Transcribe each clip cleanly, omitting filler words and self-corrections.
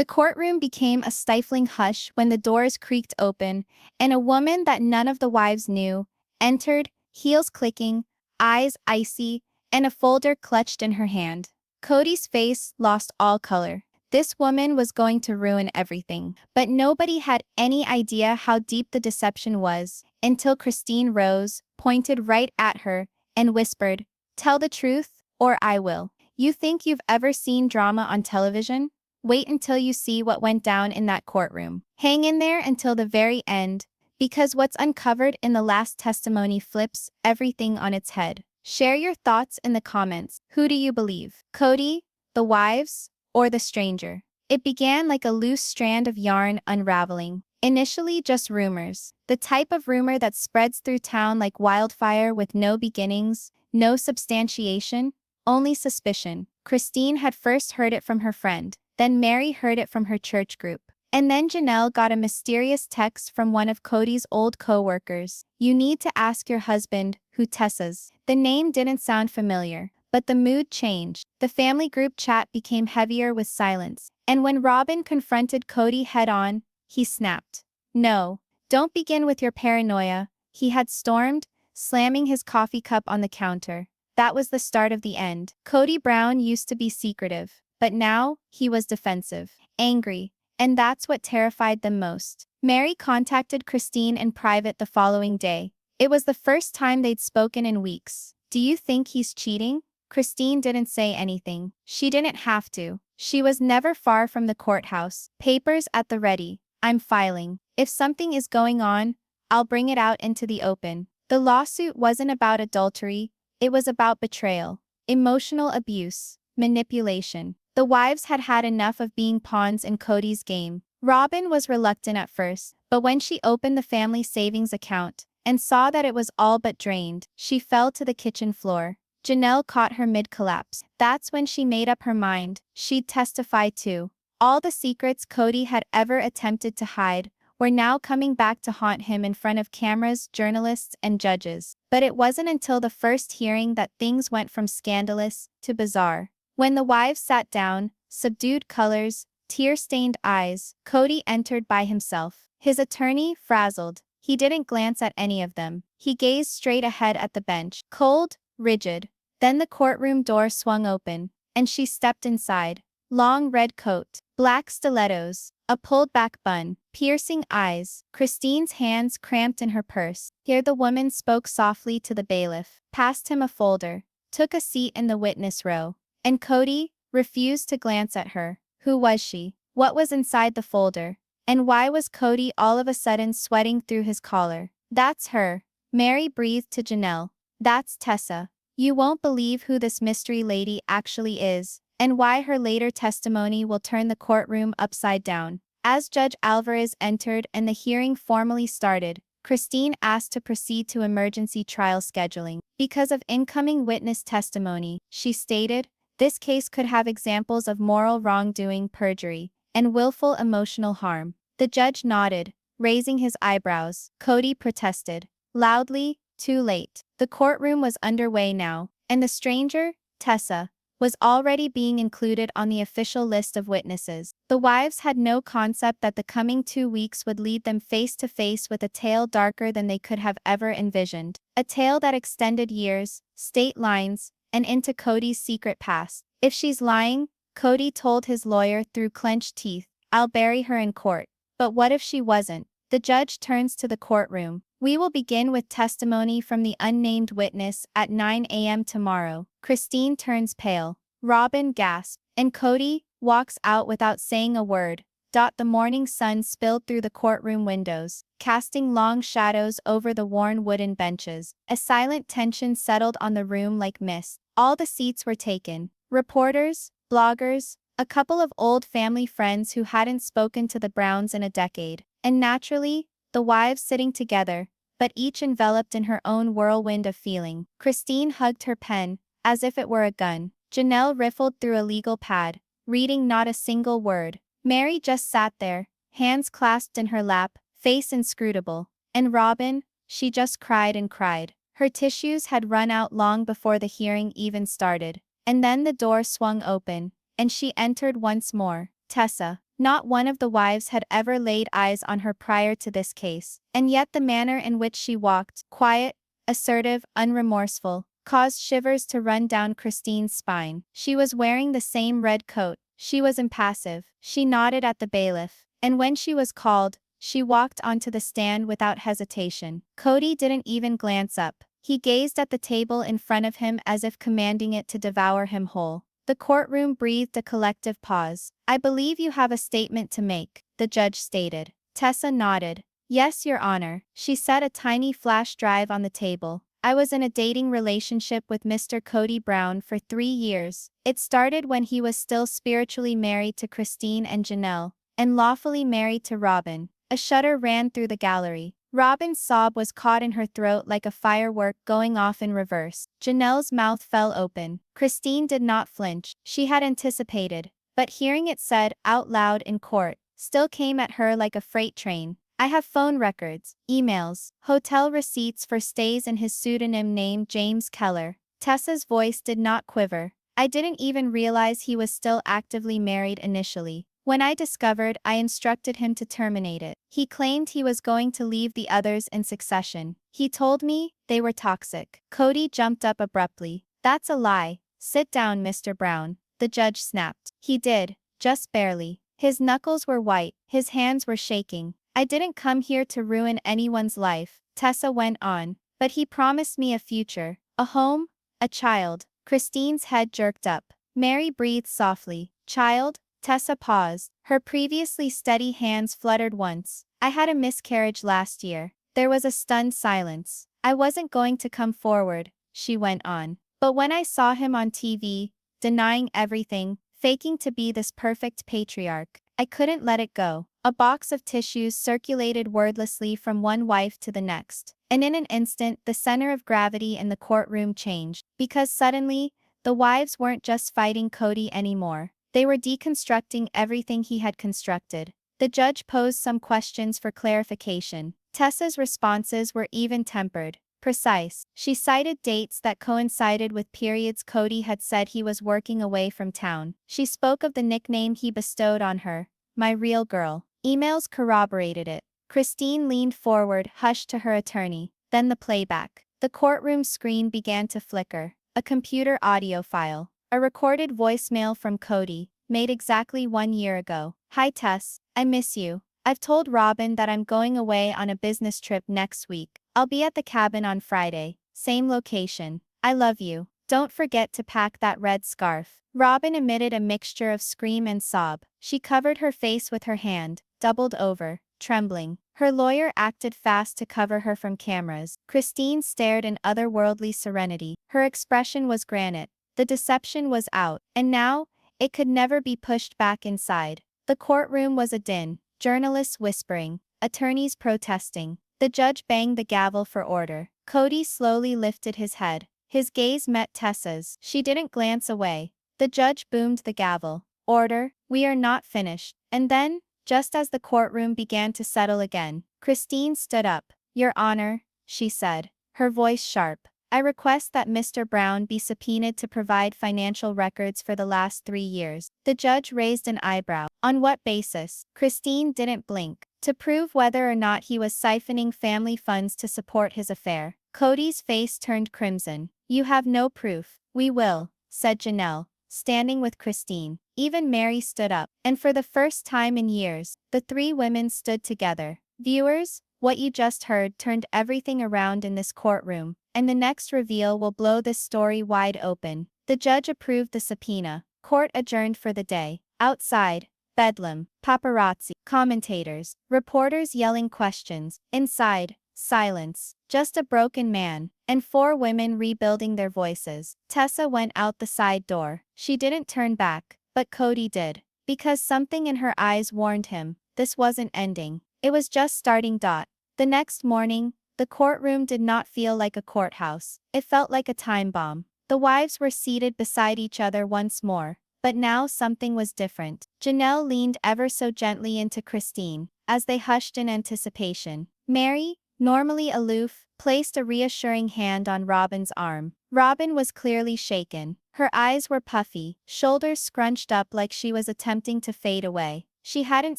The courtroom became a stifling hush when the doors creaked open, and a woman that none of the wives knew entered, heels clicking, eyes icy, and a folder clutched in her hand. Kody's face lost all color. This woman was going to ruin everything. But nobody had any idea how deep the deception was, until Christine rose, pointed right at her, and whispered, "Tell the truth, or I will." You think you've ever seen drama on television? Wait until you see what went down in that courtroom. Hang in there until the very end, because what's uncovered in the last testimony flips everything on its head. Share your thoughts in the comments. Who do you believe? Kody, the wives, or the stranger? It began like a loose strand of yarn unraveling. Initially just rumors. The type of rumor that spreads through town like wildfire with no beginnings, no substantiation, only suspicion. Christine had first heard it from her friend. Then Meri heard it from her church group. And then Janelle got a mysterious text from one of Kody's old co-workers. "You need to ask your husband who Tessa's." The name didn't sound familiar, but the mood changed. The family group chat became heavier with silence. And when Robyn confronted Kody head-on, he snapped. "No, don't begin with your paranoia," he had stormed, slamming his coffee cup on the counter. That was the start of the end. Kody Brown used to be secretive. But now, he was defensive, angry, and that's what terrified them most. Meri contacted Christine in private the following day. It was the first time they'd spoken in weeks. "Do you think he's cheating?" Christine didn't say anything. She didn't have to. She was never far from the courthouse. Papers at the ready. "I'm filing. If something is going on, I'll bring it out into the open." The lawsuit wasn't about adultery, it was about betrayal, emotional abuse, manipulation. The wives had had enough of being pawns in Kody's game. Robyn was reluctant at first, but when she opened the family savings account and saw that it was all but drained, she fell to the kitchen floor. Janelle caught her mid-collapse. That's when she made up her mind. She'd testify too. All the secrets Kody had ever attempted to hide were now coming back to haunt him in front of cameras, journalists, and judges. But it wasn't until the first hearing that things went from scandalous to bizarre. When the wives sat down, subdued colors, tear-stained eyes, Kody entered by himself. His attorney, frazzled. He didn't glance at any of them. He gazed straight ahead at the bench, cold, rigid. Then the courtroom door swung open, and she stepped inside. Long red coat, black stilettos, a pulled-back bun, piercing eyes. Christine's hands cramped in her purse. Here the woman spoke softly to the bailiff, passed him a folder, took a seat in the witness row. And Kody refused to glance at her. Who was she? What was inside the folder? And why was Kody all of a sudden sweating through his collar? "That's her," Meri breathed to Janelle. "That's Tessa. You won't believe who this mystery lady actually is, and why her later testimony will turn the courtroom upside down." As Judge Alvarez entered and the hearing formally started, Christine asked to proceed to emergency trial scheduling. Because of incoming witness testimony, she stated, this case could have examples of moral wrongdoing, perjury, and willful emotional harm. The judge nodded, raising his eyebrows. Kody protested. Loudly, too late. The courtroom was underway now, and the stranger, Tessa, was already being included on the official list of witnesses. The wives had no concept that the coming 2 weeks would lead them face to face with a tale darker than they could have ever envisioned. A tale that extended years, state lines, and into Kody's secret past. "If she's lying," Kody told his lawyer through clenched teeth, "I'll bury her in court." But what if she wasn't? The judge turns to the courtroom. "We will begin with testimony from the unnamed witness at 9 a.m. tomorrow." Christine turns pale. Robyn gasps, and Kody walks out without saying a word. The morning sun spilled through the courtroom windows, casting long shadows over the worn wooden benches. A silent tension settled on the room like mist. All the seats were taken. Reporters, bloggers, a couple of old family friends who hadn't spoken to the Browns in a decade, and naturally, the wives sitting together, but each enveloped in her own whirlwind of feeling. Christine hugged her pen, as if it were a gun. Janelle riffled through a legal pad, reading not a single word. Meri just sat there, hands clasped in her lap, face inscrutable. And Robyn, she just cried and cried. Her tissues had run out long before the hearing even started. And then the door swung open, and she entered once more. "Tessa." Not one of the wives had ever laid eyes on her prior to this case, and yet the manner in which she walked, quiet, assertive, unremorseful, caused shivers to run down Christine's spine. She was wearing the same red coat. She was impassive. She nodded at the bailiff, and when she was called, she walked onto the stand without hesitation. Kody didn't even glance up. He gazed at the table in front of him as if commanding it to devour him whole. The courtroom breathed a collective pause. "I believe you have a statement to make," the judge stated. Tessa nodded. "Yes, Your Honor." She set a tiny flash drive on the table. "I was in a dating relationship with Mr. Kody Brown for 3 years. It started when he was still spiritually married to Christine and Janelle, and lawfully married to Robyn." A shudder ran through the gallery. Robyn's sob was caught in her throat like a firework going off in reverse. Janelle's mouth fell open. Christine did not flinch. She had anticipated, but hearing it said out loud in court still came at her like a freight train. "I have phone records, emails, hotel receipts for stays in his pseudonym named James Keller." Tessa's voice did not quiver. "I didn't even realize he was still actively married initially. When I discovered, I instructed him to terminate it. He claimed he was going to leave the others in succession. He told me they were toxic." Kody jumped up abruptly. "That's a lie. Sit down, Mr. Brown," the judge snapped. He did, just barely. His knuckles were white, his hands were shaking. "I didn't come here to ruin anyone's life," Tessa went on. "But he promised me a future, a home, a child." Christine's head jerked up. Meri breathed softly. "Child?" Tessa paused. Her previously steady hands fluttered once. "I had a miscarriage last year." There was a stunned silence. "I wasn't going to come forward," she went on. "But when I saw him on TV, denying everything, faking to be this perfect patriarch, I couldn't let it go." A box of tissues circulated wordlessly from one wife to the next. And in an instant, the center of gravity in the courtroom changed. Because suddenly, the wives weren't just fighting Kody anymore. They were deconstructing everything he had constructed. The judge posed some questions for clarification. Tessa's responses were even-tempered, precise. She cited dates that coincided with periods Kody had said he was working away from town. She spoke of the nickname he bestowed on her, "my real girl." Emails corroborated it. Christine leaned forward, hushed to her attorney. Then the playback. The courtroom screen began to flicker. A computer audio file. A recorded voicemail from Kody, made exactly 1 year ago. "Hi Tess, I miss you. I've told Robyn that I'm going away on a business trip next week. I'll be at the cabin on Friday, same location. I love you. Don't forget to pack that red scarf." Robyn emitted a mixture of scream and sob. She covered her face with her hand, doubled over, trembling. Her lawyer acted fast to cover her from cameras. Christine stared in otherworldly serenity. Her expression was granite. The deception was out, and now, it could never be pushed back inside. The courtroom was a din, journalists whispering, attorneys protesting. The judge banged the gavel for order. Kody slowly lifted his head. His gaze met Tessa's. She didn't glance away. The judge boomed the gavel. "Order, we are not finished." And then, just as the courtroom began to settle again, Christine stood up. "Your Honor," she said, her voice sharp, "I request that Mr. Brown be subpoenaed to provide financial records for the last 3 years." The judge raised an eyebrow. "On what basis?" Christine didn't blink. "To prove whether or not he was siphoning family funds to support his affair." Kody's face turned crimson. "You have no proof." "We will," said Janelle, standing with Christine. Even Meri stood up. And for the first time in years, the 3 women stood together. Viewers, what you just heard turned everything around in this courtroom. And the next reveal will blow this story wide open. The judge approved the subpoena. Court adjourned for the day. Outside, bedlam, paparazzi, commentators, reporters yelling questions. Inside, silence, just a broken man, and 4 women rebuilding their voices. Tessa went out the side door. She didn't turn back, but Kody did. Because something in her eyes warned him, this wasn't ending. It was just starting. The next morning, the courtroom did not feel like a courthouse. It felt like a time bomb. The wives were seated beside each other once more, but now something was different. Janelle leaned ever so gently into Christine, as they hushed in anticipation. Meri, normally aloof, placed a reassuring hand on Robyn's arm. Robyn was clearly shaken. Her eyes were puffy, shoulders scrunched up like she was attempting to fade away. She hadn't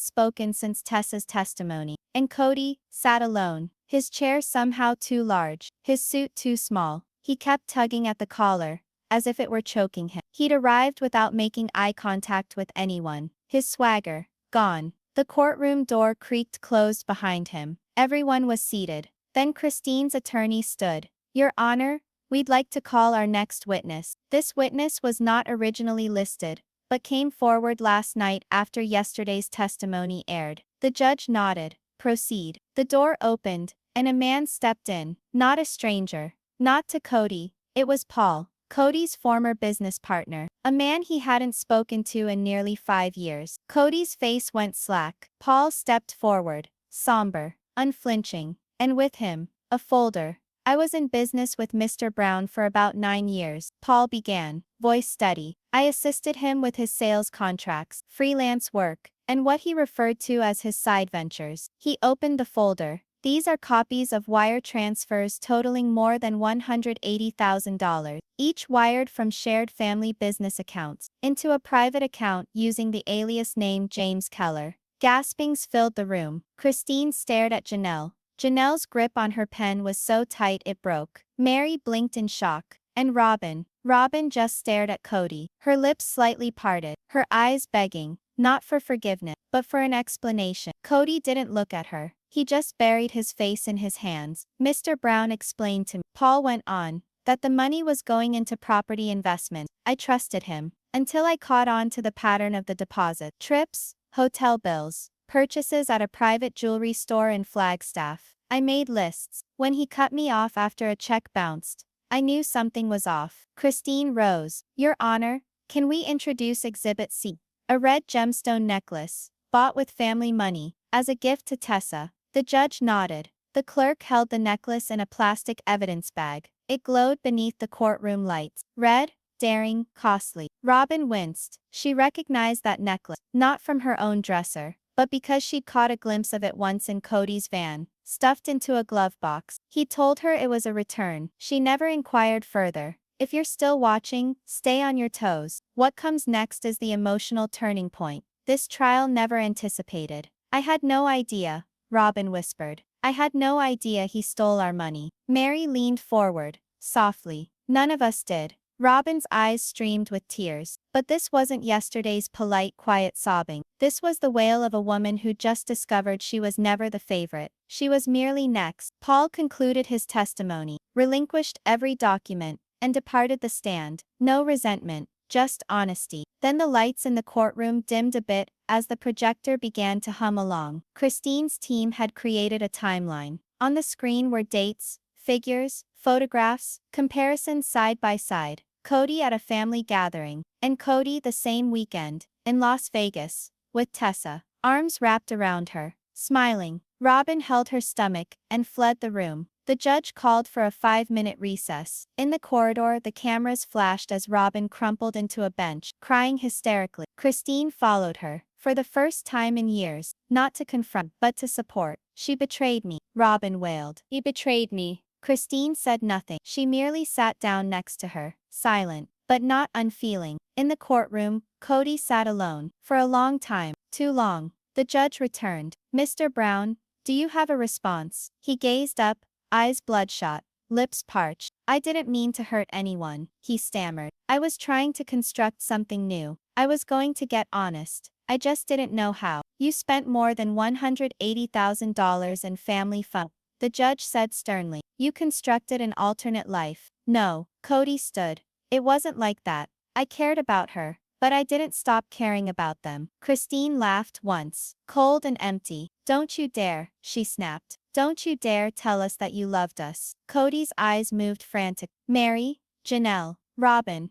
spoken since Tessa's testimony. And Kody sat alone, his chair somehow too large, his suit too small. He kept tugging at the collar, as if it were choking him. He'd arrived without making eye contact with anyone. His swagger gone. The courtroom door creaked closed behind him. Everyone was seated. Then Christine's attorney stood. Your Honor, we'd like to call our next witness. This witness was not originally listed, but came forward last night after yesterday's testimony aired. The judge nodded. Proceed. The door opened, and a man stepped in. Not a stranger. Not to Kody. It was Paul, Kody's former business partner. A man he hadn't spoken to in nearly 5 years. Kody's face went slack. Paul stepped forward, somber, unflinching, and with him, a folder. I was in business with Mr. Brown for about 9 years, Paul began, voice steady. I assisted him with his sales contracts, freelance work, and what he referred to as his side ventures. He opened the folder. These are copies of wire transfers totaling more than $180,000, each wired from shared family business accounts into a private account using the alias name James Keller. Gaspings filled the room. Christine stared at Janelle. Janelle's grip on her pen was so tight it broke. Meri blinked in shock. And Robyn. Robyn just stared at Kody, her lips slightly parted, her eyes begging, not for forgiveness, but for an explanation. Kody didn't look at her. He just buried his face in his hands. Mr. Brown explained to me, Paul went on, that the money was going into property investment. I trusted him, until I caught on to the pattern of the deposit. Trips, hotel bills, purchases at a private jewelry store in Flagstaff. I made lists. When he cut me off after a check bounced, I knew something was off. Christine rose. Your Honor, can we introduce Exhibit C? A red gemstone necklace, bought with family money, as a gift to Tessa. The judge nodded. The clerk held the necklace in a plastic evidence bag. It glowed beneath the courtroom lights. Red, daring, costly. Robyn winced. She recognized that necklace, not from her own dresser, but because she'd caught a glimpse of it once in Kody's van, stuffed into a glove box. He told her it was a return. She never inquired further. If you're still watching, stay on your toes. What comes next is the emotional turning point. This trial never anticipated. I had no idea, Robyn whispered. I had no idea he stole our money. Meri leaned forward, softly. None of us did. Robyn's eyes streamed with tears. But this wasn't yesterday's polite, quiet sobbing. This was the wail of a woman who just discovered she was never the favorite. She was merely next. Paul concluded his testimony, relinquished every document, and departed the stand. No resentment, just honesty. Then the lights in the courtroom dimmed a bit as the projector began to hum along. Christine's team had created a timeline. On the screen were dates, figures, photographs, comparisons side by side. Kody at a family gathering, and Kody the same weekend, in Las Vegas, with Tessa, arms wrapped around her, smiling. Robyn held her stomach and fled the room. The judge called for a 5-minute recess. In the corridor, the cameras flashed as Robyn crumpled into a bench, crying hysterically. Christine followed her. For the first time in years, not to confront, but to support. She betrayed me, Robyn wailed. He betrayed me. Christine said nothing. She merely sat down next to her, silent, but not unfeeling. In the courtroom, Kody sat alone. For a long time, too long. The judge returned. Mr. Brown, do you have a response? He gazed up, eyes bloodshot, lips parched. I didn't mean to hurt anyone, he stammered. I was trying to construct something new. I was going to get honest. I just didn't know how. You spent more than $180,000 in family funds, the judge said sternly. You constructed an alternate life. No, Kody stood. It wasn't like that. I cared about her, but I didn't stop caring about them. Christine laughed once, cold and empty. Don't you dare, she snapped. Don't you dare tell us that you loved us. Kody's eyes moved frantic. Meri, Janelle, Robyn,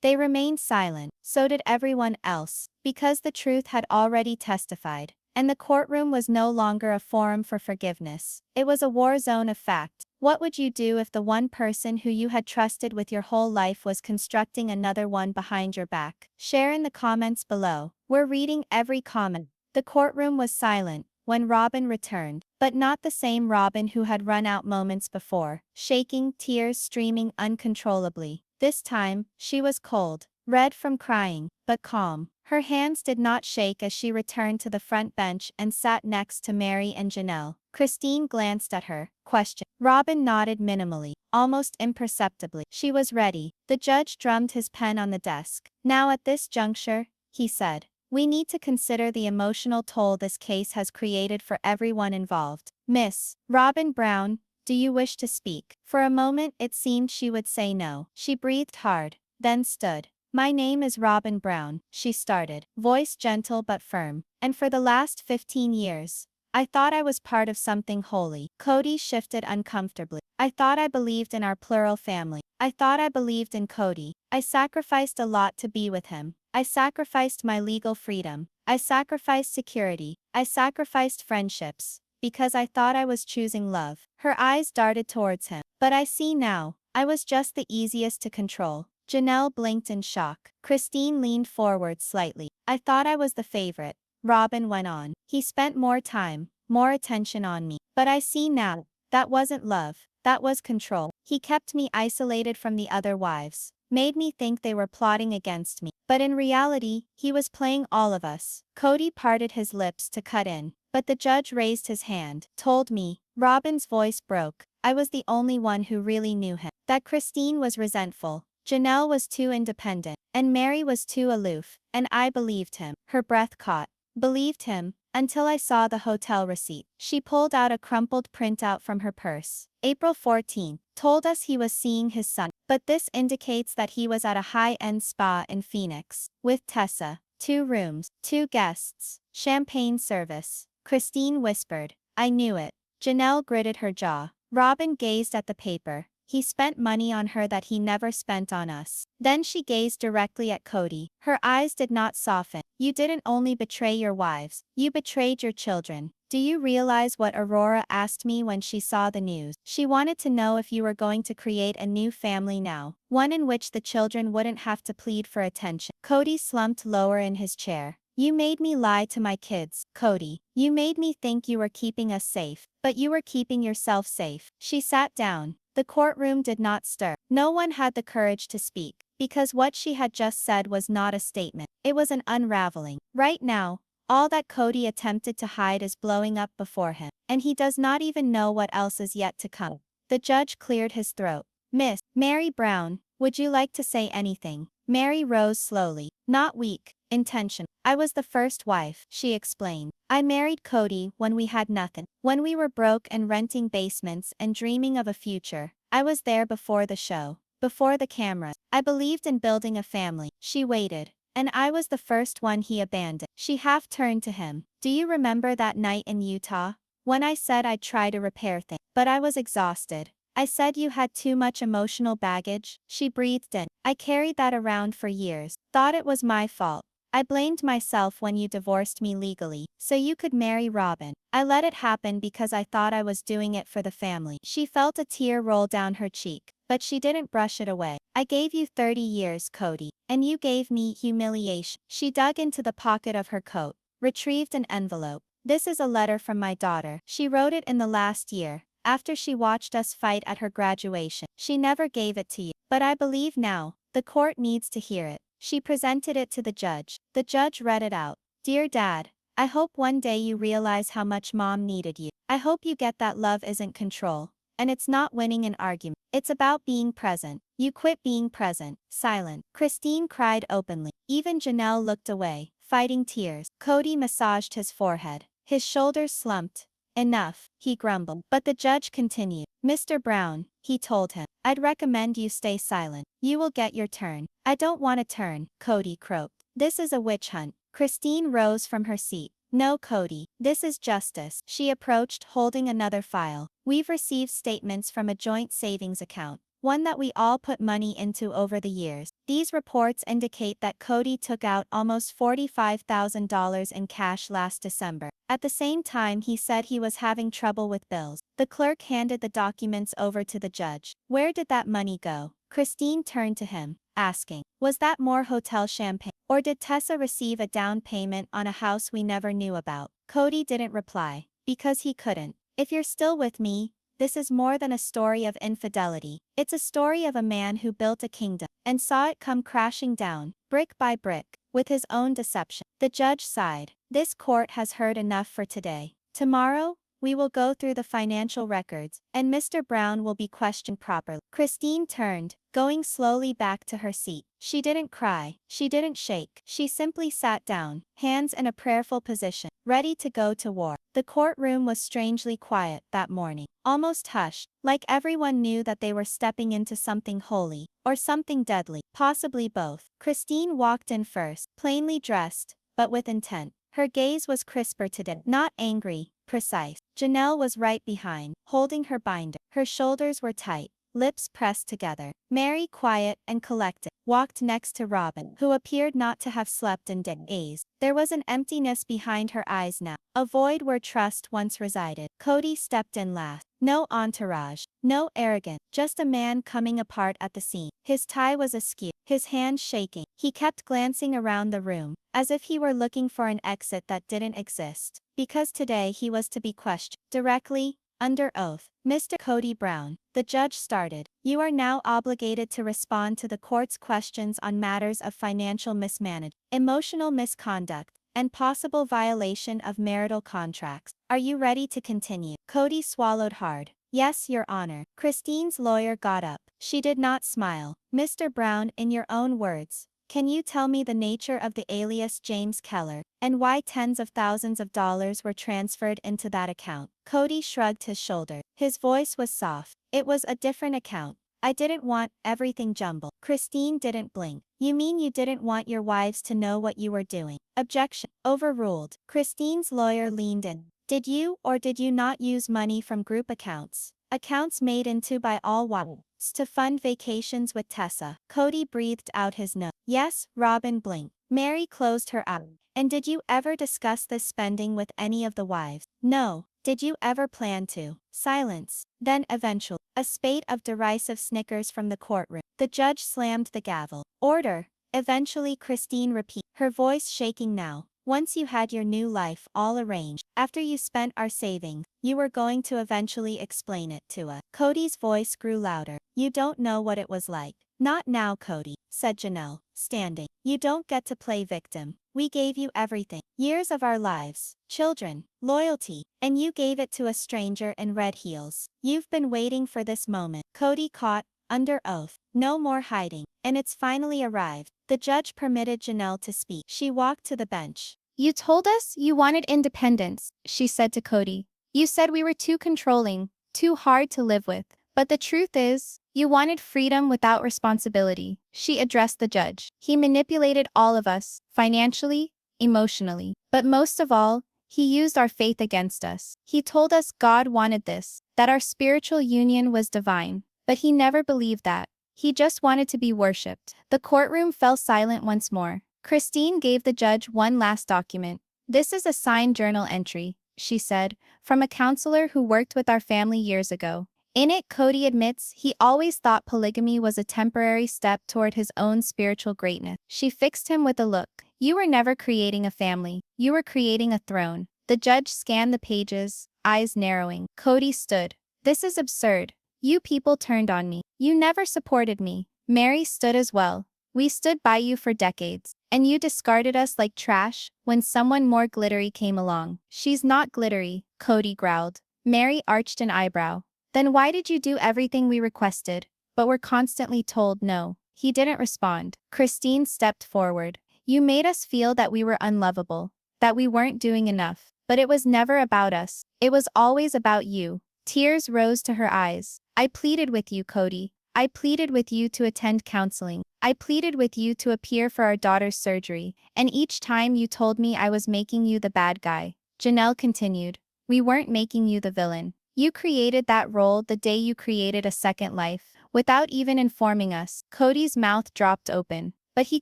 they remained silent. So did everyone else, because the truth had already testified. And the courtroom was no longer a forum for forgiveness. It was a war zone of fact. What would you do if the one person who you had trusted with your whole life was constructing another one behind your back? Share in the comments below. We're reading every comment. The courtroom was silent when Robyn returned, but not the same Robyn who had run out moments before, shaking, tears streaming uncontrollably. This time, she was cold. red from crying, but calm. Her hands did not shake as she returned to the front bench and sat next to Meri and Janelle. Christine glanced at her, questioned. Robyn nodded minimally, almost imperceptibly. She was ready. The judge drummed his pen on the desk. Now at this juncture, he said, we need to consider the emotional toll this case has created for everyone involved. Miss Robyn Brown, do you wish to speak? For a moment it seemed she would say no. She breathed hard, then stood. My name is Robyn Brown, she started, voice gentle but firm. And for the last 15 years, I thought I was part of something holy. Kody shifted uncomfortably. I thought I believed in our plural family. I thought I believed in Kody. I sacrificed a lot to be with him. I sacrificed my legal freedom. I sacrificed security. I sacrificed friendships. Because I thought I was choosing love. Her eyes darted towards him. But I see now, I was just the easiest to control. Janelle blinked in shock. Christine leaned forward slightly. I thought I was the favorite. Robyn went on. He spent more time, more attention on me. But I see now, that wasn't love. That was control. He kept me isolated from the other wives. Made me think they were plotting against me. But in reality, he was playing all of us. Kody parted his lips to cut in. But the judge raised his hand, told me. Robyn's voice broke. I was the only one who really knew him. That Christine was resentful. Janelle was too independent. And Meri was too aloof. And I believed him. Her breath caught. Believed him. Until I saw the hotel receipt. She pulled out a crumpled printout from her purse. April 14th. Told us he was seeing his son. But this indicates that he was at a high-end spa in Phoenix. With Tessa. 2 rooms, 2 guests. Champagne service. Christine whispered. I knew it. Janelle gritted her jaw. Robyn gazed at the paper. He spent money on her that he never spent on us. Then she gazed directly at Kody. Her eyes did not soften. You didn't only betray your wives. You betrayed your children. Do you realize what Aurora asked me when she saw the news? She wanted to know if you were going to create a new family now. One in which the children wouldn't have to plead for attention. Kody slumped lower in his chair. You made me lie to my kids, Kody. You made me think you were keeping us safe. But you were keeping yourself safe. She sat down. The courtroom did not stir. No one had the courage to speak, because what she had just said was not a statement. It was an unraveling. Right now, all that Kody attempted to hide is blowing up before him, and he does not even know what else is yet to come. The judge cleared his throat. Miss Meri Brown, would you like to say anything? Meri rose slowly, not weak, intentional. I was the first wife, she explained. I married Kody when we had nothing. When we were broke and renting basements and dreaming of a future. I was there before the show, before the cameras. I believed in building a family. She waited. And I was the first one he abandoned. She half turned to him. Do you remember that night in Utah? When I said I'd try to repair things, but I was exhausted. I said you had too much emotional baggage. She breathed in. I carried that around for years. Thought it was my fault. I blamed myself when you divorced me legally, so you could marry Robyn. I let it happen because I thought I was doing it for the family. She felt a tear roll down her cheek, but she didn't brush it away. I gave you 30 years, Kody, and you gave me humiliation. She dug into the pocket of her coat, retrieved an envelope. This is a letter from my daughter. She wrote it in the last year, after she watched us fight at her graduation. She never gave it to you, but I believe now, the court needs to hear it. She presented it to the judge. The judge read it out. Dear Dad, I hope one day you realize how much Mom needed you. I hope you get that love isn't control. And it's not winning an argument. It's about being present. You quit being present. Silent. Christine cried openly. Even Janelle looked away, fighting tears. Kody massaged his forehead. His shoulders slumped. Enough, he grumbled. But the judge continued. Mr. Brown, he told him, I'd recommend you stay silent. You will get your turn. I don't want a turn, Kody croaked. This is a witch hunt. Christine rose from her seat. No, Kody, this is justice. She approached, holding another file. We've received statements from a joint savings account, one that we all put money into over the years. These reports indicate that Kody took out almost $45,000 in cash last December. At the same time, he said he was having trouble with bills. The clerk handed the documents over to the judge. Where did that money go? Christine turned to him, asking, was that more hotel champagne? Or did Tessa receive a down payment on a house we never knew about? Kody didn't reply, because he couldn't. If you're still with me, this is more than a story of infidelity. It's a story of a man who built a kingdom and saw it come crashing down, brick by brick, with his own deception. The judge sighed. This court has heard enough for today. Tomorrow, we will go through the financial records, and Mr. Brown will be questioned properly. Christine turned, going slowly back to her seat. She didn't cry. She didn't shake. She simply sat down, hands in a prayerful position, ready to go to war. The courtroom was strangely quiet that morning, almost hushed, like everyone knew that they were stepping into something holy, or something deadly, possibly both. Christine walked in first, plainly dressed, but with intent. Her gaze was crisper today, not angry, precise. Janelle was right behind, holding her binder. Her shoulders were tight, lips pressed together. Meri, quiet and collected, walked next to Robyn, who appeared not to have slept in days. There was an emptiness behind her eyes now, a void where trust once resided. Kody stepped in last. No entourage, no arrogance, just a man coming apart at the seam. His tie was askew, his hands shaking. He kept glancing around the room, as if he were looking for an exit that didn't exist. Because today he was to be questioned, directly, under oath. Mr. Kody Brown, the judge started, you are now obligated to respond to the court's questions on matters of financial mismanagement, emotional misconduct, and possible violation of marital contracts. Are you ready to continue? Kody swallowed hard. Yes, Your Honor. Christine's lawyer got up. She did not smile. Mr. Brown, in your own words, can you tell me the nature of the alias James Keller, and why tens of thousands of dollars were transferred into that account? Kody shrugged his shoulder. His voice was soft. It was a different account. I didn't want everything jumbled. Christine didn't blink. You mean you didn't want your wives to know what you were doing? Objection. Overruled. Christine's lawyer leaned in. Did you or did you not use money from group accounts? Accounts made into by all wives to fund vacations with Tessa. Kody breathed out his no. Yes, Robyn blinked. Meri closed her eyes. And did you ever discuss this spending with any of the wives? No. Did you ever plan to? Silence. Then eventually, a spate of derisive snickers from the courtroom. The judge slammed the gavel. Order. Eventually Christine repeated, her voice shaking now. Once you had your new life all arranged, after you spent our savings, you were going to eventually explain it to us. Kody's voice grew louder. You don't know what it was like. Not now, Kody, said Janelle, standing. You don't get to play victim. We gave you everything. Years of our lives, children, loyalty, and you gave it to a stranger in red heels. You've been waiting for this moment. Kody caught, under oath. No more hiding. And it's finally arrived. The judge permitted Janelle to speak. She walked to the bench. You told us you wanted independence, she said to Kody. You said we were too controlling, too hard to live with. But the truth is, you wanted freedom without responsibility. She addressed the judge. He manipulated all of us, financially, emotionally. But most of all, he used our faith against us. He told us God wanted this, that our spiritual union was divine. But he never believed that. He just wanted to be worshipped. The courtroom fell silent once more. Christine gave the judge one last document. This is a signed journal entry, she said, from a counselor who worked with our family years ago. In it, Kody admits he always thought polygamy was a temporary step toward his own spiritual greatness. She fixed him with a look. You were never creating a family. You were creating a throne. The judge scanned the pages, eyes narrowing. Kody stood. This is absurd. You people turned on me. You never supported me. Meri stood as well. We stood by you for decades. And you discarded us like trash when someone more glittery came along. She's not glittery, Kody growled. Meri arched an eyebrow. Then why did you do everything we requested, but were constantly told no? He didn't respond. Christine stepped forward. You made us feel that we were unlovable, that we weren't doing enough. But it was never about us. It was always about you. Tears rose to her eyes. I pleaded with you, Kody. I pleaded with you to attend counseling. I pleaded with you to appear for our daughter's surgery. And each time you told me I was making you the bad guy. Janelle continued. We weren't making you the villain. You created that role the day you created a second life, without even informing us. Kody's mouth dropped open. But he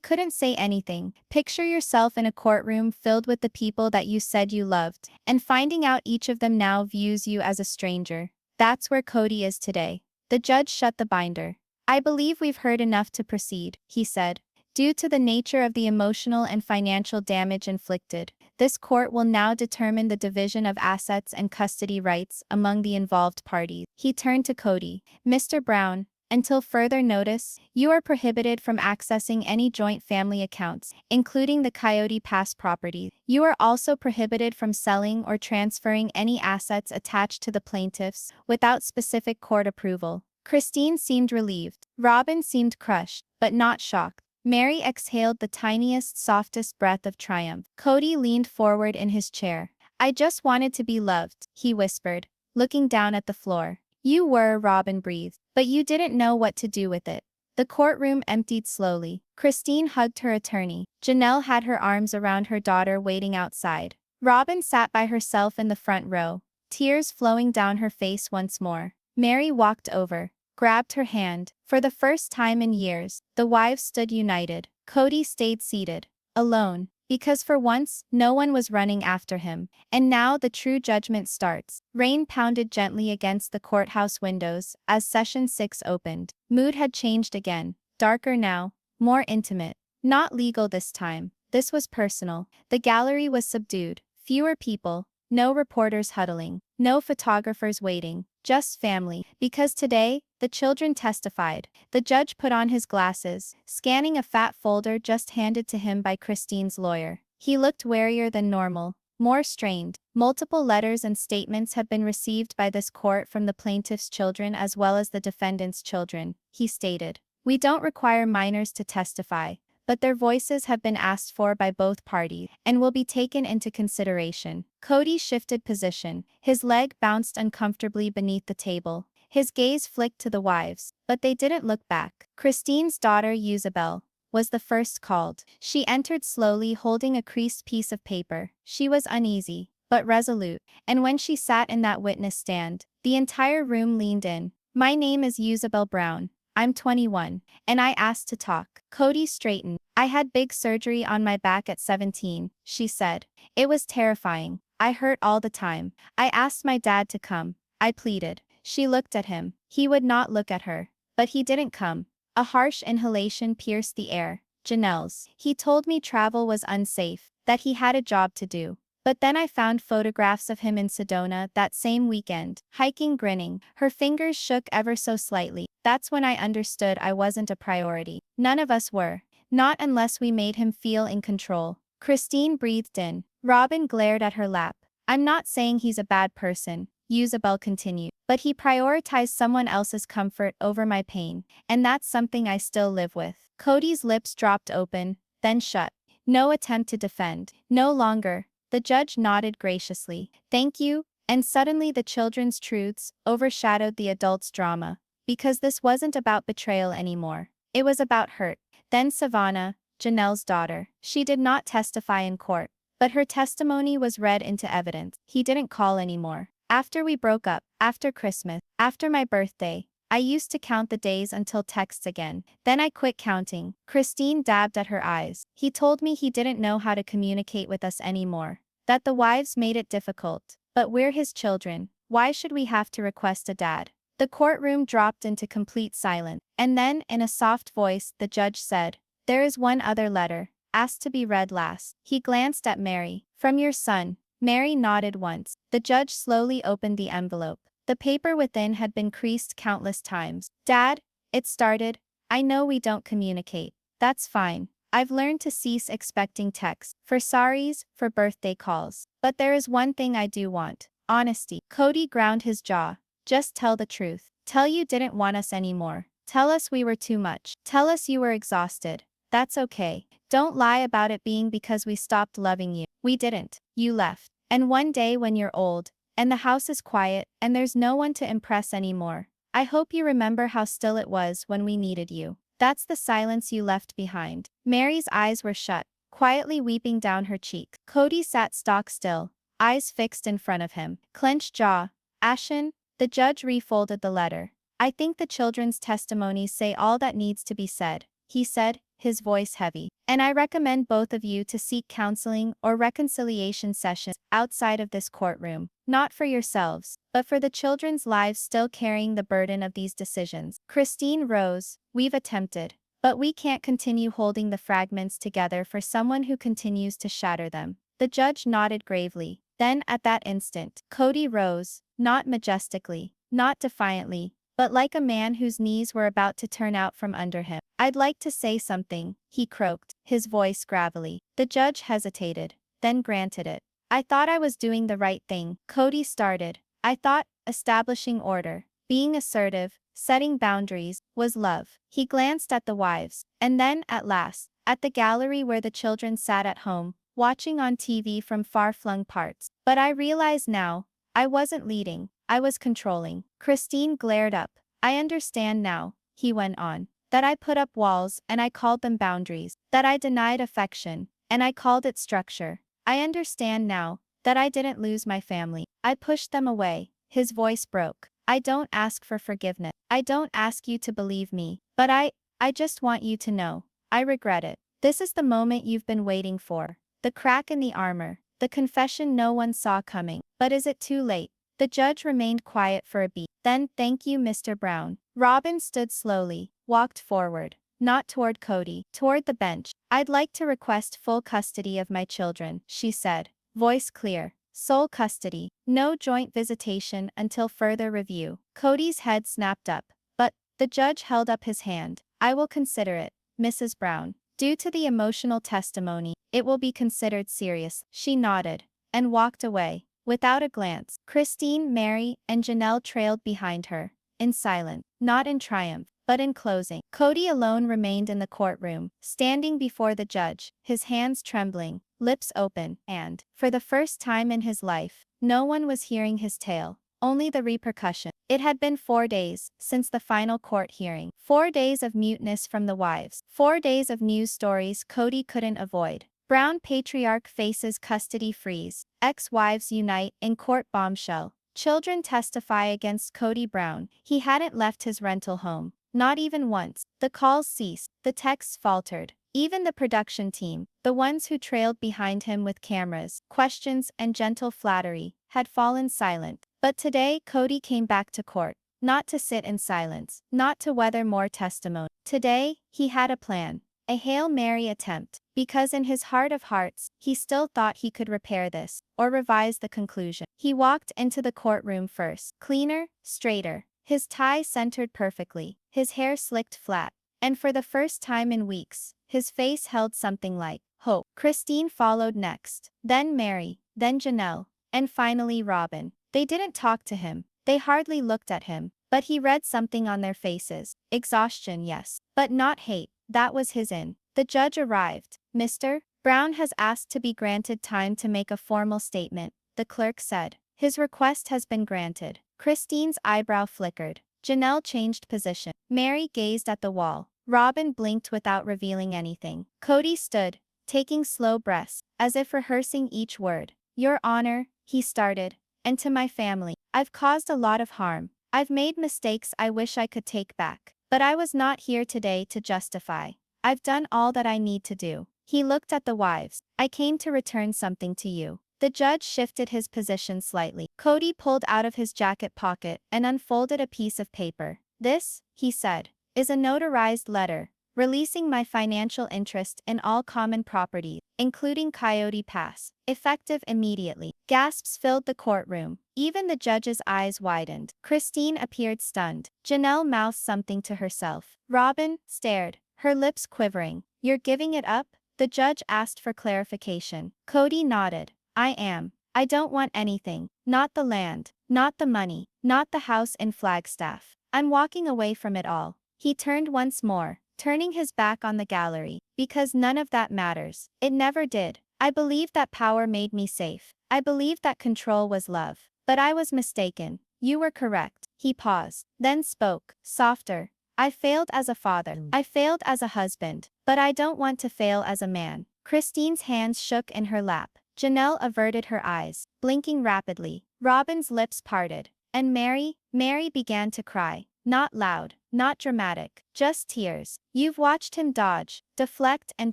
couldn't say anything. Picture yourself in a courtroom filled with the people that you said you loved, and finding out each of them now views you as a stranger. That's where Kody is today. The judge shut the binder. I believe we've heard enough to proceed, he said. Due to the nature of the emotional and financial damage inflicted, This court will now determine the division of assets and custody rights among the involved parties. He turned to Kody. Mr. Brown, until further notice, you are prohibited from accessing any joint family accounts, including the Coyote Pass property. You are also prohibited from selling or transferring any assets attached to the plaintiffs without specific court approval. Christine seemed relieved. Robyn seemed crushed, but not shocked. Meri exhaled the tiniest, softest breath of triumph. Kody leaned forward in his chair. I just wanted to be loved, he whispered, looking down at the floor. You were, Robyn breathed, but you didn't know what to do with it. The courtroom emptied slowly. Christine hugged her attorney. Janelle had her arms around her daughter waiting outside. Robyn sat by herself in the front row, tears flowing down her face once more. Meri walked over, grabbed her hand. For the first time in years, the wives stood united. Kody stayed seated, alone, because for once, no one was running after him. And now the true judgment starts. Rain pounded gently against the courthouse windows as Session 6 opened. Mood had changed again, darker now, more intimate. Not legal this time. This was personal. The gallery was subdued. Fewer people, no reporters huddling, no photographers waiting, just family. Because today, the children testified. The judge put on his glasses, scanning a fat folder just handed to him by Christine's lawyer. He looked warier than normal, more strained. Multiple letters and statements have been received by this court from the plaintiff's children as well as the defendant's children, he stated. We don't require minors to testify, but their voices have been asked for by both parties and will be taken into consideration. Kody shifted position. His leg bounced uncomfortably beneath the table. His gaze flicked to the wives, but they didn't look back. Christine's daughter, Isabel, was the first called. She entered slowly holding a creased piece of paper. She was uneasy, but resolute, and when she sat in that witness stand, the entire room leaned in. My name is Isabel Brown. I'm 21, and I asked to talk. Kody straightened. I had big surgery on my back at 17, she said. It was terrifying. I hurt all the time. I asked my dad to come. I pleaded. She looked at him. He would not look at her. But he didn't come. A harsh inhalation pierced the air. Janelle's. He told me travel was unsafe, that he had a job to do. But then I found photographs of him in Sedona that same weekend, hiking, grinning. Her fingers shook ever so slightly. That's when I understood I wasn't a priority. None of us were. Not unless we made him feel in control. Christine breathed in. Robyn glared at her lap. I'm not saying he's a bad person, Isabel continued, but he prioritized someone else's comfort over my pain, and that's something I still live with. Kody's lips dropped open, then shut. No attempt to defend. No longer. The judge nodded graciously. Thank you, and suddenly the children's truths overshadowed the adults' drama, because this wasn't about betrayal anymore. It was about hurt. Then Savannah, Janelle's daughter. She did not testify in court, but her testimony was read into evidence. He didn't call anymore. After we broke up, after Christmas, after my birthday, I used to count the days until texts again. Then I quit counting. Christine dabbed at her eyes. He told me he didn't know how to communicate with us anymore. That the wives made it difficult. But we're his children. Why should we have to request a dad? The courtroom dropped into complete silence. And then, in a soft voice, the judge said, there is one other letter, asked to be read last. He glanced at Meri. From your son. Meri nodded once. The judge slowly opened the envelope. The paper within had been creased countless times. Dad, it started. I know we don't communicate. That's fine. I've learned to cease expecting texts. For sorries, for birthday calls. But there is one thing I do want. Honesty. Kody ground his jaw. Just tell the truth. Tell you didn't want us anymore. Tell us we were too much. Tell us you were exhausted. That's okay. Don't lie about it being because we stopped loving you. We didn't. You left. And one day when you're old, and the house is quiet, and there's no one to impress anymore, I hope you remember how still it was when we needed you. That's the silence you left behind. Meri's eyes were shut, quietly weeping down her cheek. Kody sat stock still, eyes fixed in front of him, clenched jaw, ashen. The judge refolded the letter. I think the children's testimonies say all that needs to be said, he said, his voice heavy. And I recommend both of you to seek counseling or reconciliation sessions outside of this courtroom, not for yourselves, but for the children's lives still carrying the burden of these decisions. Christine rose. We've attempted, but we can't continue holding the fragments together for someone who continues to shatter them. The judge nodded gravely. Then, at that instant, Kody rose, not majestically, not defiantly, but like a man whose knees were about to turn out from under him. "I'd like to say something," he croaked, his voice gravelly. The judge hesitated, then granted it. "I thought I was doing the right thing," Kody started. "I thought establishing order, being assertive, setting boundaries, was love." He glanced at the wives, and then, at last, at the gallery where the children sat at home, watching on TV from far-flung parts. "But I realize now, I wasn't leading, I was controlling." Christine glared up. "I understand now," he went on, "that I put up walls and I called them boundaries, that I denied affection, and I called it structure. I understand now that I didn't lose my family. I pushed them away." His voice broke. "I don't ask for forgiveness. I don't ask you to believe me, but I just want you to know. I regret it. This is the moment you've been waiting for. The crack in the armor, the confession no one saw coming. But is it too late?" The judge remained quiet for a beat. Then, "Thank you, Mr. Brown." Robyn stood slowly, walked forward, not toward Kody, toward the bench. "I'd like to request full custody of my children," she said, voice clear. "Sole custody, no joint visitation until further review." Kody's head snapped up, but the judge held up his hand. "I will consider it, Mrs. Brown. Due to the emotional testimony, it will be considered serious." She nodded and walked away, without a glance. Christine, Meri, and Janelle trailed behind her, in silence, not in triumph, but in closing. Kody alone remained in the courtroom, standing before the judge, his hands trembling, lips open, and, for the first time in his life, no one was hearing his tale, only the repercussion. It had been 4 days since the final court hearing. 4 days of muteness from the wives. 4 days of news stories Kody couldn't avoid. Brown patriarch faces custody freeze. Ex-wives unite in court bombshell. Children testify against Kody Brown. He hadn't left his rental home, not even once. The calls ceased. The texts faltered. Even the production team, the ones who trailed behind him with cameras, questions, and gentle flattery, had fallen silent. But today Kody came back to court, not to sit in silence, not to weather more testimony. Today, he had a plan. A Hail Mary attempt, because in his heart of hearts, he still thought he could repair this, or revise the conclusion. He walked into the courtroom first, cleaner, straighter, his tie centered perfectly, his hair slicked flat, and for the first time in weeks, his face held something like hope. Christine followed next, then Meri, then Janelle, and finally Robyn. They didn't talk to him, they hardly looked at him, but he read something on their faces. Exhaustion, yes, but not hate. That was his in. The judge arrived. "Mr. Brown has asked to be granted time to make a formal statement," the clerk said. "His request has been granted." Christine's eyebrow flickered. Janelle changed position. Meri gazed at the wall. Robyn blinked without revealing anything. Kody stood, taking slow breaths, as if rehearsing each word. "Your Honor," he started, "and to my family, I've caused a lot of harm. I've made mistakes I wish I could take back. But I was not here today to justify. I've done all that I need to do." He looked at the wives. "I came to return something to you." The judge shifted his position slightly. Kody pulled out of his jacket pocket and unfolded a piece of paper. "This," he said, "is a notarized letter, releasing my financial interest in all common property, including Coyote Pass, effective immediately." Gasps filled the courtroom. Even the judge's eyes widened. Christine appeared stunned. Janelle mouthed something to herself. Robyn stared, her lips quivering. "You're giving it up?" The judge asked for clarification. Kody nodded. "I am. I don't want anything. Not the land, not the money, not the house in Flagstaff. I'm walking away from it all." He turned once more, turning his back on the gallery, "because none of that matters. It never did. I believed that power made me safe. I believed that control was love. But I was mistaken. You were correct." He paused, then spoke, softer. "I failed as a father. I failed as a husband. But I don't want to fail as a man." Christine's hands shook in her lap. Janelle averted her eyes, blinking rapidly. Robyn's lips parted. And Meri began to cry. Not loud, not dramatic, just tears. "You've watched him dodge, deflect, and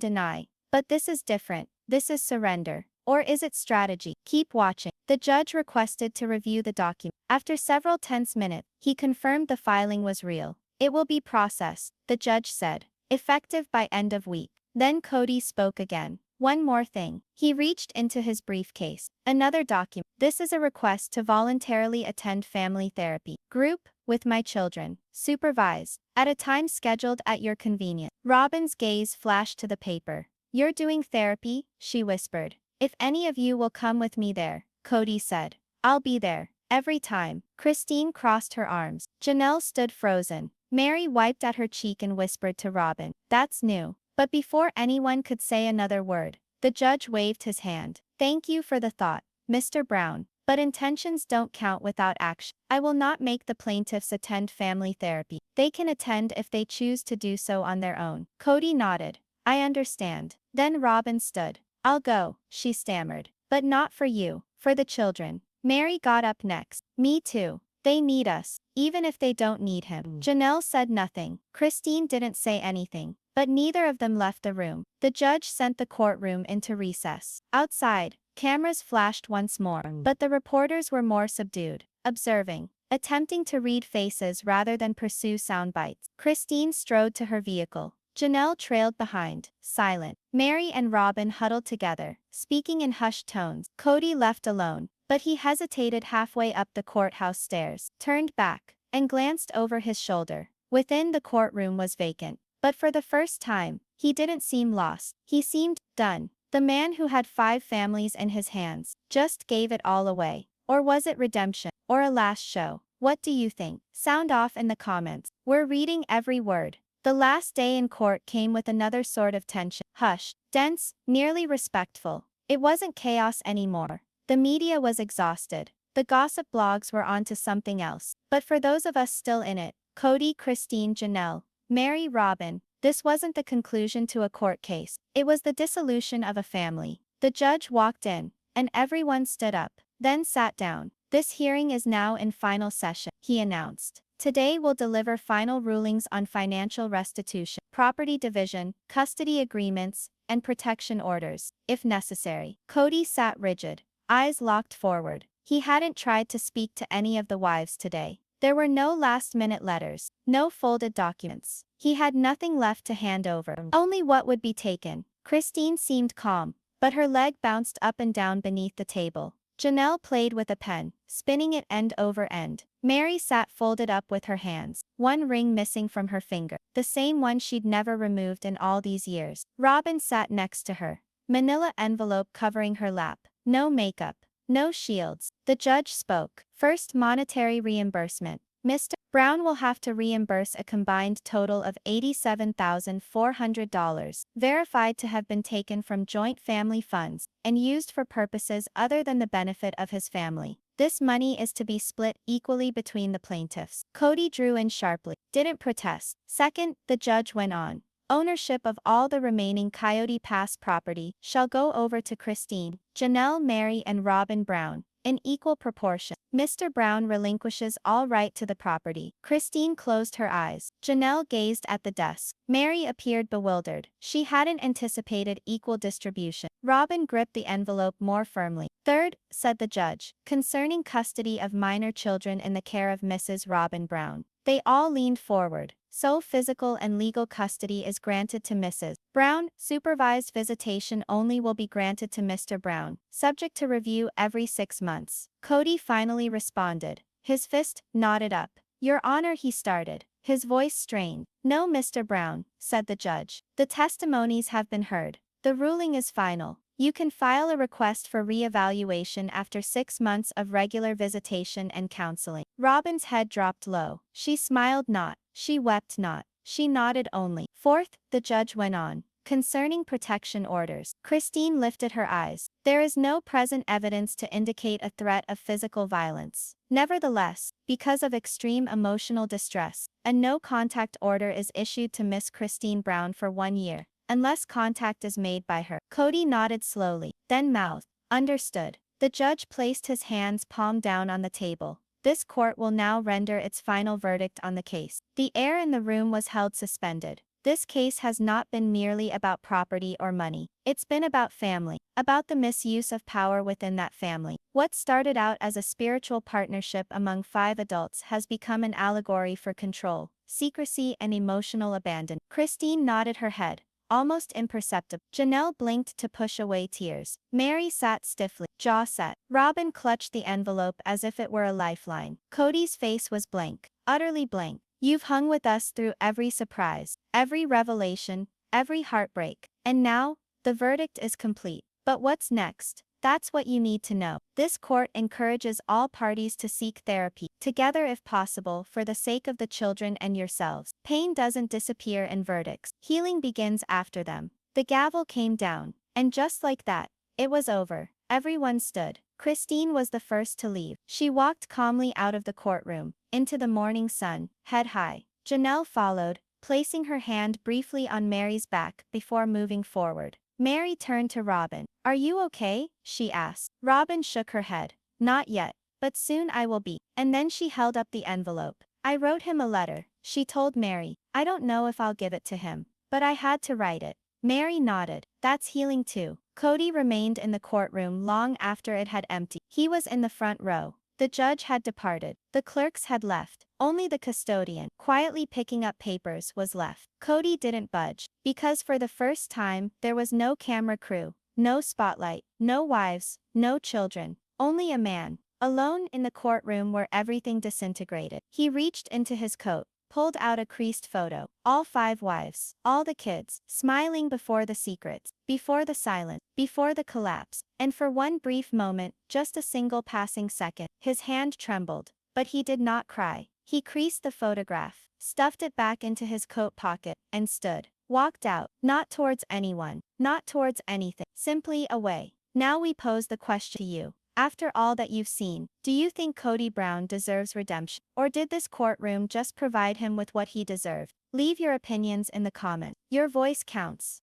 deny. But this is different. This is surrender. Or is it strategy? Keep watching." The judge requested to review the document. After several tense minutes, he confirmed the filing was real. "It will be processed," the judge said, "effective by end of week." Then Kody spoke again. One more thing. He reached into his briefcase. Another document. This is a request to voluntarily attend family therapy group with my children. Supervised. At a time scheduled at your convenience. Robyn's gaze flashed to the paper. You're doing therapy? She whispered. If any of you will come with me there, Kody said. I'll be there. Every time. Christine crossed her arms. Janelle stood frozen. Meri wiped at her cheek and whispered to Robyn. That's new. But before anyone could say another word, the judge waved his hand. Thank you for the thought, Mr. Brown. But intentions don't count without action. I will not make the plaintiffs attend family therapy. They can attend if they choose to do so on their own. Kody nodded. I understand. Then Robyn stood. I'll go, she stammered. But not for you, for the children. Meri got up next. Me too. They need us, even if they don't need him. Janelle said nothing. Christine didn't say anything. But neither of them left the room. The judge sent the courtroom into recess. Outside, cameras flashed once more, but the reporters were more subdued, observing, attempting to read faces rather than pursue sound bites. Christine strode to her vehicle. Janelle trailed behind, silent. Meri and Robyn huddled together, speaking in hushed tones. Kody left alone, but he hesitated halfway up the courthouse stairs, turned back, and glanced over his shoulder. Within, the courtroom was vacant. But for the first time, he didn't seem lost. He seemed done. The man who had 5 families in his hands just gave it all away. Or was it redemption? Or a last show? What do you think? Sound off in the comments. We're reading every word. The last day in court came with another sort of tension. Hushed, dense, nearly respectful. It wasn't chaos anymore. The media was exhausted. The gossip blogs were on to something else. But for those of us still in it, Kody, Christine, Janelle, Meri, Robyn, this wasn't the conclusion to a court case. It was the dissolution of a family. The judge walked in, and everyone stood up, then sat down. This hearing is now in final session, he announced. Today we'll deliver final rulings on financial restitution, property division, custody agreements, and protection orders, if necessary. Kody sat rigid, eyes locked forward. He hadn't tried to speak to any of the wives today. There were no last-minute letters, no folded documents. He had nothing left to hand over, only what would be taken. Christine seemed calm, but her leg bounced up and down beneath the table. Janelle played with a pen, spinning it end over end. Meri sat folded up with her hands, one ring missing from her finger, the same one she'd never removed in all these years. Robyn sat next to her, manila envelope covering her lap, no makeup. No shields. The judge spoke. First, monetary reimbursement. Mr. Brown will have to reimburse a combined total of $87,400, verified to have been taken from joint family funds and used for purposes other than the benefit of his family. This money is to be split equally between the plaintiffs. Kody drew in sharply, didn't protest. Second, the judge went on. Ownership of all the remaining Coyote Pass property shall go over to Christine, Janelle, Meri, and Robyn Brown, in equal proportion. Mr. Brown relinquishes all right to the property. Christine closed her eyes. Janelle gazed at the desk. Meri appeared bewildered. She hadn't anticipated equal distribution. Robyn gripped the envelope more firmly. Third, said the judge, concerning custody of minor children in the care of Mrs. Robyn Brown. They all leaned forward. So physical and legal custody is granted to Mrs. Brown. Supervised visitation only will be granted to Mr. Brown, subject to review every 6 months. Kody finally responded. His fist nodded up. Your Honor, he started. His voice strained. No, Mr. Brown, said the judge. The testimonies have been heard. The ruling is final. You can file a request for re-evaluation after 6 months of regular visitation and counseling. Robyn's head dropped low. She smiled not. She wept not. She nodded only. Fourth, the judge went on. Concerning protection orders, Christine lifted her eyes. There is no present evidence to indicate a threat of physical violence. Nevertheless, because of extreme emotional distress, a no-contact order is issued to Miss Christine Brown for 1 year, unless contact is made by her. Kody nodded slowly, then mouthed, understood. The judge placed his hands palm down on the table. This court will now render its final verdict on the case. The air in the room was held suspended. This case has not been merely about property or money. It's been about family, about the misuse of power within that family. What started out as a spiritual partnership among 5 adults has become an allegory for control, secrecy, and emotional abandon. Christine nodded her head. almost imperceptible. Janelle blinked to push away tears. Meri sat stiffly, jaw set. Robyn clutched the envelope as if it were a lifeline. Kody's face was blank, utterly blank. You've hung with us through every surprise, every revelation, every heartbreak. And now, the verdict is complete. But what's next? That's what you need to know. This court encourages all parties to seek therapy, together if possible, for the sake of the children and yourselves. Pain doesn't disappear in verdicts. Healing begins after them. The gavel came down, and just like that, it was over. Everyone stood. Christine was the first to leave. She walked calmly out of the courtroom, into the morning sun, head high. Janelle followed, placing her hand briefly on Meri's back before moving forward. Meri turned to Robyn. Are you okay? She asked. Robyn shook her head. Not yet, but soon I will be. And then she held up the envelope. I wrote him a letter, she told Meri. I don't know if I'll give it to him, but I had to write it. Meri nodded. That's healing too. Kody remained in the courtroom long after it had emptied. He was in the front row. The judge had departed. The clerks had left. Only the custodian, quietly picking up papers, was left. Kody didn't budge, because for the first time, there was no camera crew, no spotlight, no wives, no children, only a man, alone in the courtroom where everything disintegrated. He reached into his coat, pulled out a creased photo. All 5 wives, all the kids, smiling before the secrets, before the silence, before the collapse. And for one brief moment, just a single passing second, his hand trembled, but he did not cry. He creased the photograph, stuffed it back into his coat pocket, and stood. Walked out, not towards anyone, not towards anything, simply away. Now we pose the question to you. After all that you've seen, do you think Kody Brown deserves redemption? Or did this courtroom just provide him with what he deserved? Leave your opinions in the comments. Your voice counts.